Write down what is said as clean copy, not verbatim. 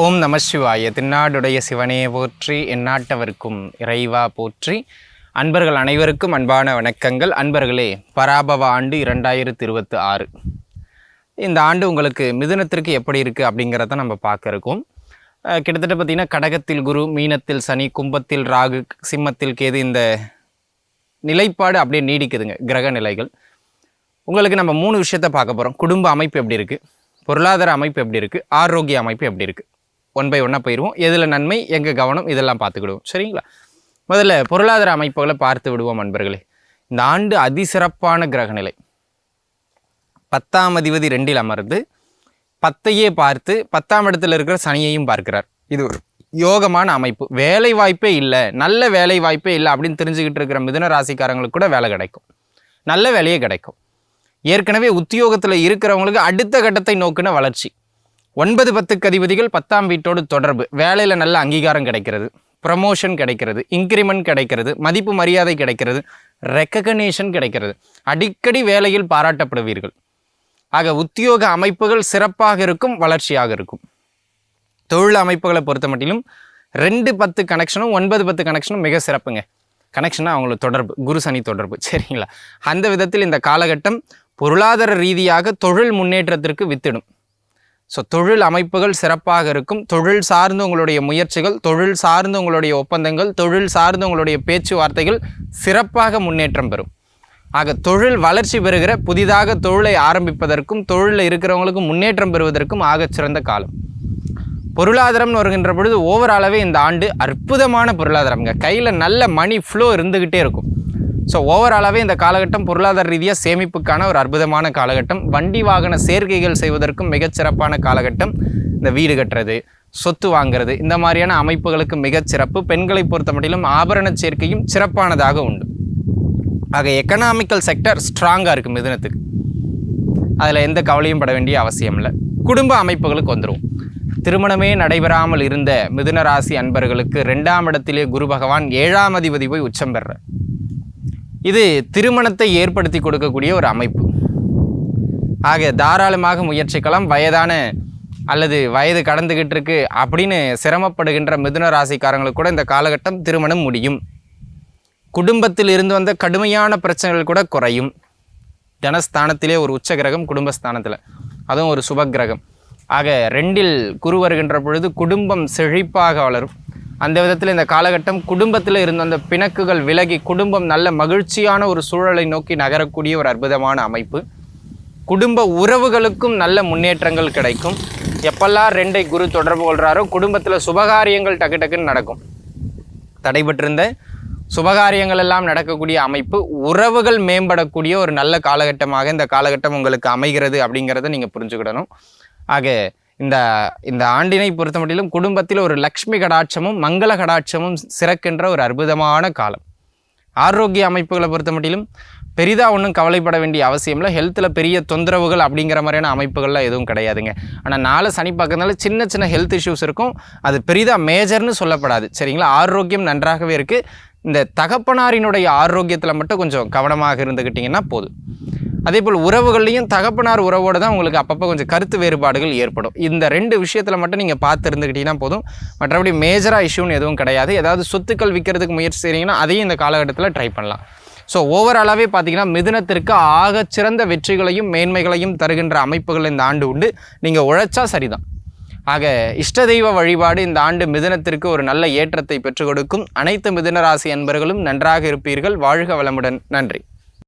ஓம் நம சிவாய. திருநாடுடைய சிவனே போற்றி, எந்நாட்டவர்க்கும் இறைவா போற்றி. அன்பர்கள் அனைவருக்கும் அன்பான வணக்கங்கள். அன்பர்களே, பராபவ ஆண்டு 2026. இந்த ஆண்டு உங்களுக்கு மிதுனத்திற்கு எப்படி இருக்குது அப்படிங்கிறத நம்ம பார்க்க இருக்கோம். கிட்டத்தட்ட பார்த்திங்கன்னா, கடகத்தில் குரு, மீனத்தில் சனி, கும்பத்தில் ராகு, சிம்மத்தில் கேது, இந்த நிலைப்பாடு அப்படியே நீடிக்குதுங்க கிரக நிலைகள். உங்களுக்கு நம்ம 3 விஷயத்தை பார்க்க போகிறோம். குடும்ப அமைப்பு எப்படி இருக்குது, பொருளாதார அமைப்பு எப்படி இருக்குது, ஆரோக்கிய அமைப்பு எப்படி இருக்குது. 1 by 1 போயிடுவோம். எதில் நன்மை, எங்கே கவனம், இதெல்லாம் பார்த்துக்கிடுவோம். சரிங்களா? முதல்ல பொருளாதார அமைப்புகளை பார்த்து விடுவோம் அன்பர்களே. இந்த ஆண்டு அதிசிறப்பான கிரகநிலை. 10ஆம் அதிபதி 2இல் அமர்ந்து 10ஐயே பார்த்து 10ஆம் இடத்துல இருக்கிற சனியையும் பார்க்கிறார். இது ஒரு யோகமான அமைப்பு. வேலை வாய்ப்பே இல்லை, நல்ல வேலை வாய்ப்பே இல்லை அப்படின்னு தெரிஞ்சுக்கிட்டு இருக்கிற மிதுன ராசிக்காரங்களுக்கு கூட வேலை கிடைக்கும், நல்ல வேலையே கிடைக்கும். ஏற்கனவே உத்தியோகத்தில் இருக்கிறவங்களுக்கு அடுத்த கட்டத்தை நோக்கின வளர்ச்சி. 9-10 அதிபதிகள் 10ஆம் வீட்டோடு தொடர்பு. வேலையில் நல்ல அங்கீகாரம் கிடைக்கிறது, ப்ரமோஷன் கிடைக்கிறது, இன்க்ரிமெண்ட் கிடைக்கிறது, மதிப்பு மரியாதை கிடைக்கிறது, ரெக்கக்னேஷன் கிடைக்கிறது. அடிக்கடி வேலையில் பாராட்டப்படுவீர்கள். ஆக உத்தியோக அமைப்புகள் சிறப்பாக இருக்கும், வளர்ச்சியாக இருக்கும். தொழில் அமைப்புகளை பொறுத்த மட்டிலும் 2-10 கனெக்ஷனும் 9-10 கனெக்ஷனும் மிக சிறப்புங்க. கனெக்ஷனாக அவங்களுக்கு தொடர்பு, குரு சனி தொடர்பு. சரிங்களா? அந்த விதத்தில் இந்த காலகட்டம் பொருளாதார ரீதியாக தொழில் முன்னேற்றத்திற்கு வித்திடும். ஸோ தொழில் அமைப்புகள் சிறப்பாக இருக்கும். தொழில் சார்ந்து உங்களுடைய முயற்சிகள், தொழில் சார்ந்து உங்களுடைய ஒப்பந்தங்கள், தொழில் சார்ந்து உங்களுடைய பேச்சுவார்த்தைகள் சிறப்பாக முன்னேற்றம் பெறும். ஆக தொழில் வளர்ச்சி பெறுகிற, புதிதாக தொழிலை ஆரம்பிப்பதற்கும் தொழிலில் இருக்கிறவங்களுக்கும் முன்னேற்றம் பெறுவதற்கும் ஆகச்சிறந்த காலம். பொருளாதாரம்னு வருகின்ற பொழுது ஓவராலாகவே இந்த ஆண்டு அற்புதமான பொருளாதாரம்ங்க. கையில் நல்ல மணி ஃப்ளோ இருந்துக்கிட்டே இருக்கும். ஸோ ஓவராலாகவே இந்த காலகட்டம் பொருளாதார ரீதியாக சேமிப்புக்கான ஒரு அற்புதமான காலகட்டம். வண்டி வாகன சேர்க்கைகள் செய்வதற்கும் மிகச்சிறப்பான காலகட்டம். இந்த வீடு கட்டுறது, சொத்து வாங்கிறது, இந்த மாதிரியான அமைப்புகளுக்கு மிகச்சிறப்பு. பெண்களை பொறுத்த மட்டிலும் ஆபரண சேர்க்கையும் சிறப்பானதாக உண்டு. ஆக எக்கனாமிக்கல் செக்டர் ஸ்ட்ராங்காக இருக்குது மிதுனத்துக்கு. அதில் எந்த கவலையும் பட வேண்டிய அவசியம் இல்லை. குடும்ப அமைப்புகளுக்கு வந்துடும். திருமணமே நடைபெறாமல் இருந்த மிதுன ராசி அன்பர்களுக்கு 2ஆம் இடத்திலே குரு பகவான் 7ஆம் அதிபதி போய் உச்சம் பெற, இது திருமணத்தை ஏற்படுத்தி கொடுக்கக்கூடிய ஒரு அமைப்பு. ஆக தாராளமாக முயற்சிக்கலாம். வயதான அல்லது வயது கடந்துகிட்டு இருக்கு அப்படின்னு சிரமப்படுகின்ற மிதுன ராசிக்காரங்களுக்கு கூட இந்த காலகட்டம் திருமணம் முடியும். குடும்பத்தில் இருந்து வந்த கடுமையான பிரச்சனைகள் கூட குறையும். தனஸ்தானத்திலே ஒரு உச்ச கிரகம், குடும்பஸ்தானத்தில் அதுவும் ஒரு சுப கிரகம். ஆக 2இல் குரு வருகின்ற பொழுது குடும்பம் செழிப்பாக வளரும். அந்த விதத்தில் இந்த காலகட்டம் குடும்பத்தில் இருந்த அந்த பிணக்குகள் விலகி குடும்பம் நல்ல மகிழ்ச்சியான ஒரு சூழலை நோக்கி நகரக்கூடிய ஒரு அற்புதமான அமைப்பு. குடும்ப உறவுகளுக்கும் நல்ல முன்னேற்றங்கள் கிடைக்கும். எப்பெல்லாம் 2ஐ குரு தொடர்பு கொள்கிறாரோ குடும்பத்தில் சுபகாரியங்கள் டக்கு டக்குன்னு நடக்கும். தடைபட்டிருந்த சுபகாரியங்கள் எல்லாம் நடக்கக்கூடிய அமைப்பு. உறவுகள் மேம்படக்கூடிய ஒரு நல்ல காலகட்டமாக இந்த காலகட்டம் உங்களுக்கு அமைகிறது அப்படிங்கிறத நீங்கள் புரிஞ்சுக்கிடணும். ஆக இந்த ஆண்டினை பொறுத்த மட்டிலும் குடும்பத்தில் ஒரு லக்ஷ்மி கடாட்சமும் மங்கள கடாட்சமும் சிறக்கின்ற ஒரு அற்புதமான காலம். ஆரோக்கிய அமைப்புகளை பொறுத்த மட்டிலும் பெரிதாக ஒன்றும் கவலைப்பட வேண்டிய அவசியம் இல்லை. ஹெல்த்தில் பெரிய தொந்தரவுகள் அப்படிங்கிற மாதிரியான அமைப்புகள்லாம் எதுவும் கிடையாதுங்க. ஆனால் 4 சனி பார்க்கறதுனால சின்ன சின்ன ஹெல்த் இஷ்யூஸ் இருக்கும். அது பெரிதாக மேஜர்னு சொல்லப்படாது. சரிங்களா? ஆரோக்கியம் நன்றாகவே இருக்குது. இந்த தகப்பனாரினுடைய ஆரோக்கியத்தில் மட்டும் கொஞ்சம் கவனமாக இருந்துக்கிட்டிங்கன்னா போதும். அதே போல் உறவுகள்லையும் தகப்பனார் உறவோடு தான் உங்களுக்கு அப்பப்போ கொஞ்சம் கருத்து வேறுபாடுகள் ஏற்படும். இந்த 2 விஷயத்தில் மட்டும் நீங்கள் பார்த்து இருந்துக்கிட்டீங்கன்னா போதும். மற்றபடி மேஜராக இஷ்யூன்னு எதுவும் கிடையாது. ஏதாவது சொத்துக்கள் விற்கிறதுக்கு முயற்சி செய்கிறீங்கன்னா அதையும் இந்த காலகட்டத்தில் ட்ரை பண்ணலாம். ஸோ ஓவராலாகவே பார்த்தீங்கன்னா மிதுனத்திற்கு ஆகச்சிறந்த வெற்றிகளையும் மேன்மைகளையும் தருகின்ற அமைப்புகள் இந்த ஆண்டு உண்டு. நீங்கள் உழைச்சா சரிதான். ஆக இஷ்ட தெய்வ வழிபாடு இந்த ஆண்டு மிதுனத்திற்கு ஒரு நல்ல ஏற்றத்தை பெற்றுக் கொடுக்கும். அனைத்து மிதுன ராசி அன்பர்களும் நன்றாக இருப்பீர்கள். வாழ்க வளமுடன். நன்றி.